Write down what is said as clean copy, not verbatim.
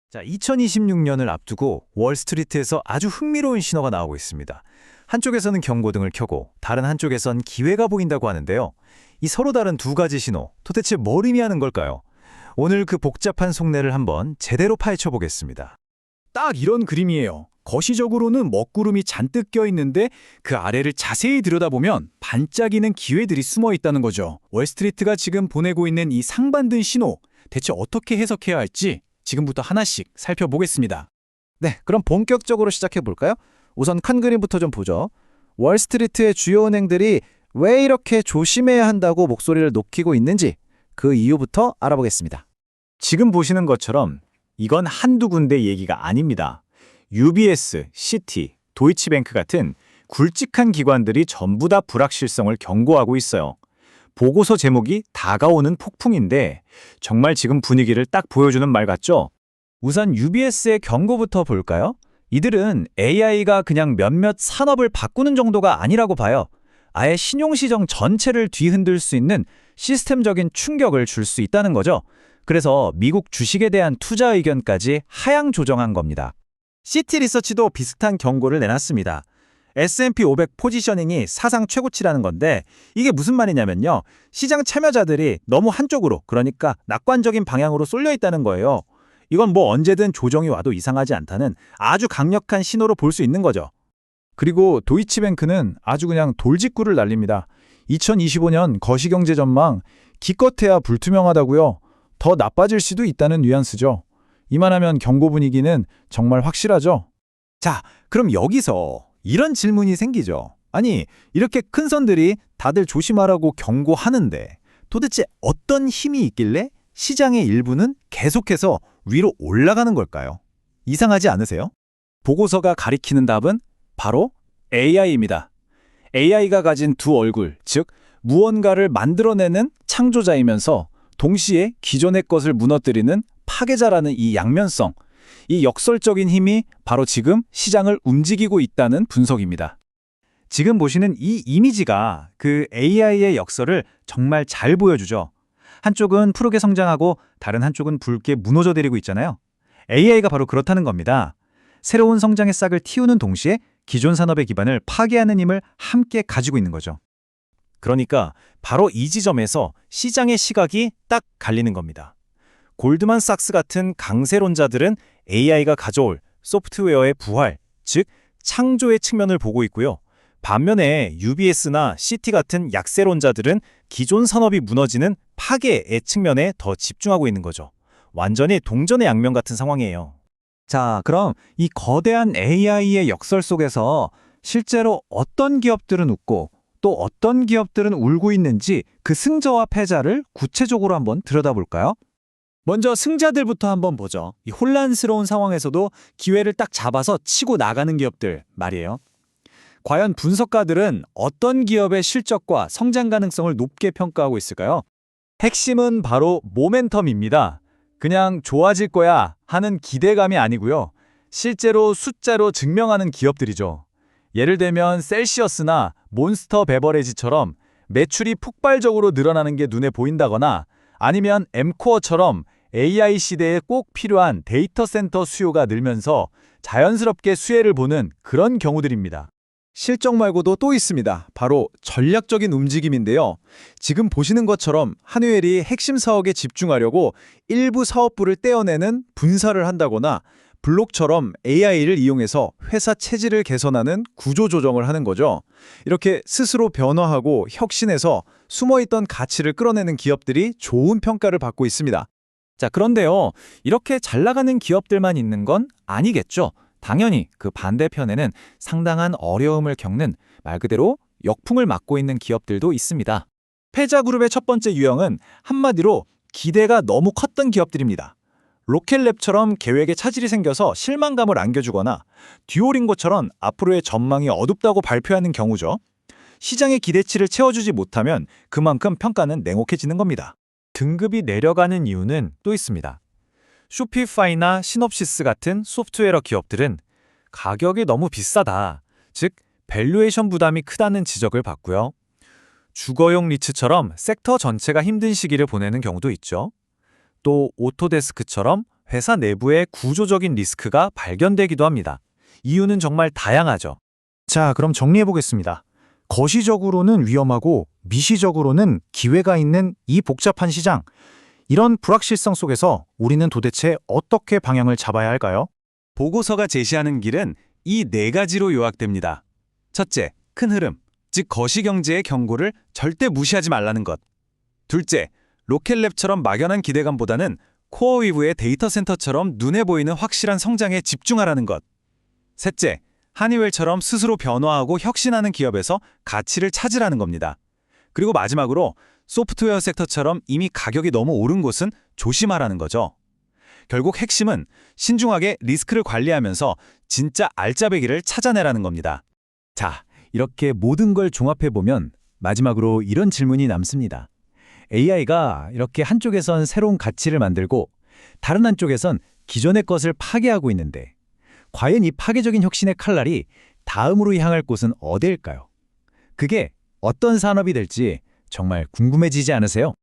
자, 2026년을 앞두고 월스트리트에서 아주 흥미로운 신호가 나오고 있습니다. 한쪽에서는 경고등을 켜고 다른 한쪽에선 기회가 보인다고 하는데요. 이 서로 다른 두 가지 신호, 도대체 뭘 의미하는 걸까요? 오늘 그 복잡한 속내를 한번 제대로 파헤쳐 보겠습니다. 딱 이런 그림이에요. 거시적으로는 먹구름이 잔뜩 껴있는데 그 아래를 자세히 들여다보면 반짝이는 기회들이 숨어 있다는 거죠. 월스트리트가 지금 보내고 있는 이 상반된 신호, 대체 어떻게 해석해야 할지 지금부터 하나씩 살펴보겠습니다. 네, 그럼 본격적으로 시작해 볼까요? 우선 큰 그림부터 좀 보죠. 월스트리트의 주요 은행들이 왜 이렇게 조심해야 한다고 목소리를 높이고 있는지 그 이유부터 알아보겠습니다. 지금 보시는 것처럼 이건 한두 군데 얘기가 아닙니다. UBS, 시티, 도이치뱅크 같은 굵직한 기관들이 전부 다 불확실성을 경고하고 있어요. 보고서 제목이 다가오는 폭풍인데 정말 지금 분위기를 딱 보여주는 말 같죠? 우선 UBS의 경고부터 볼까요? 이들은 AI가 그냥 몇몇 산업을 바꾸는 정도가 아니라고 봐요. 아예 신용시장 전체를 뒤흔들 수 있는 시스템적인 충격을 줄 수 있다는 거죠. 그래서 미국 주식에 대한 투자 의견까지 하향 조정한 겁니다. 시티 리서치도 비슷한 경고를 내놨습니다. S&P 500 포지셔닝이 사상 최고치라는 건데 이게 무슨 말이냐면요. 시장 참여자들이 너무 한쪽으로, 그러니까 낙관적인 방향으로 쏠려 있다는 거예요. 이건 뭐 언제든 조정이 와도 이상하지 않다는 아주 강력한 신호로 볼 수 있는 거죠. 그리고 도이치뱅크는 아주 그냥 돌직구를 날립니다. 2025년 거시경제 전망 기껏해야 불투명하다고요. 더 나빠질 수도 있다는 뉘앙스죠. 이만하면 경고 분위기는 정말 확실하죠. 자, 그럼 여기서 이런 질문이 생기죠. 아니, 이렇게 큰 선들이 다들 조심하라고 경고하는데 도대체 어떤 힘이 있길래 시장의 일부는 계속해서 위로 올라가는 걸까요? 이상하지 않으세요? 보고서가 가리키는 답은 바로 AI입니다. AI가 가진 두 얼굴, 즉 무언가를 만들어내는 창조자이면서 동시에 기존의 것을 무너뜨리는 파괴자라는 이 양면성, 이 역설적인 힘이 바로 지금 시장을 움직이고 있다는 분석입니다. 지금 보시는 이 이미지가 그 AI의 역설을 정말 잘 보여주죠. 한쪽은 푸르게 성장하고 다른 한쪽은 붉게 무너져 내리고 있잖아요. AI가 바로 그렇다는 겁니다. 새로운 성장의 싹을 틔우는 동시에 기존 산업의 기반을 파괴하는 힘을 함께 가지고 있는 거죠. 그러니까 바로 이 지점에서 시장의 시각이 딱 갈리는 겁니다. 골드만삭스 같은 강세론자들은 AI가 가져올 소프트웨어의 부활, 즉 창조의 측면을 보고 있고요. 반면에 UBS나 시티 같은 약세론자들은 기존 산업이 무너지는 파괴의 측면에 더 집중하고 있는 거죠. 완전히 동전의 양면 같은 상황이에요. 자, 그럼 이 거대한 AI의 역설 속에서 실제로 어떤 기업들은 웃고 또 어떤 기업들은 울고 있는지 그 승자와 패자를 구체적으로 한번 들여다볼까요? 먼저 승자들부터 한번 보죠. 이 혼란스러운 상황에서도 기회를 딱 잡아서 치고 나가는 기업들 말이에요. 과연 분석가들은 어떤 기업의 실적과 성장 가능성을 높게 평가하고 있을까요? 핵심은 바로 모멘텀입니다. 그냥 좋아질 거야 하는 기대감이 아니고요. 실제로 숫자로 증명하는 기업들이죠. 예를 들면 셀시어스나 몬스터 베버레지처럼 매출이 폭발적으로 늘어나는 게 눈에 보인다거나 아니면 엠코어처럼 AI 시대에 꼭 필요한 데이터 센터 수요가 늘면서 자연스럽게 수혜를 보는 그런 경우들입니다. 실적 말고도 또 있습니다. 바로 전략적인 움직임인데요. 지금 보시는 것처럼 한우엘이 핵심 사업에 집중하려고 일부 사업부를 떼어내는 분사를 한다거나 블록처럼 AI를 이용해서 회사 체질을 개선하는 구조 조정을 하는 거죠. 이렇게 스스로 변화하고 혁신해서 숨어있던 가치를 끌어내는 기업들이 좋은 평가를 받고 있습니다. 자, 그런데요. 이렇게 잘 나가는 기업들만 있는 건 아니겠죠. 당연히 그 반대편에는 상당한 어려움을 겪는 말 그대로 역풍을 맞고 있는 기업들도 있습니다. 패자그룹의 첫 번째 유형은 한마디로 기대가 너무 컸던 기업들입니다. 로켓랩처럼 계획에 차질이 생겨서 실망감을 안겨주거나 듀오링고처럼 앞으로의 전망이 어둡다고 발표하는 경우죠. 시장의 기대치를 채워주지 못하면 그만큼 평가는 냉혹해지는 겁니다. 등급이 내려가는 이유는 또 있습니다. 쇼피파이나 시놉시스 같은 소프트웨어 기업들은 가격이 너무 비싸다, 즉 밸류에이션 부담이 크다는 지적을 받고요. 주거용 리츠처럼 섹터 전체가 힘든 시기를 보내는 경우도 있죠. 또 오토데스크처럼 회사 내부의 구조적인 리스크가 발견되기도 합니다. 이유는 정말 다양하죠. 자, 그럼 정리해 보겠습니다. 거시적으로는 위험하고 미시적으로는 기회가 있는 이 복잡한 시장. 이런 불확실성 속에서 우리는 도대체 어떻게 방향을 잡아야 할까요? 보고서가 제시하는 길은 이 네 가지로 요약됩니다. 첫째, 큰 흐름, 즉 거시경제의 경고를 절대 무시하지 말라는 것. 둘째, 로켓랩처럼 막연한 기대감보다는 코어위브의 데이터 센터처럼 눈에 보이는 확실한 성장에 집중하라는 것. 셋째, 하니웰처럼 스스로 변화하고 혁신하는 기업에서 가치를 찾으라는 겁니다. 그리고 마지막으로 소프트웨어 섹터처럼 이미 가격이 너무 오른 곳은 조심하라는 거죠. 결국 핵심은 신중하게 리스크를 관리하면서 진짜 알짜배기를 찾아내라는 겁니다. 자, 이렇게 모든 걸 종합해보면 마지막으로 이런 질문이 남습니다. AI가 이렇게 한쪽에선 새로운 가치를 만들고 다른 한쪽에선 기존의 것을 파괴하고 있는데 과연 이 파괴적인 혁신의 칼날이 다음으로 향할 곳은 어디일까요? 그게 어떤 산업이 될지 정말 궁금해지지 않으세요?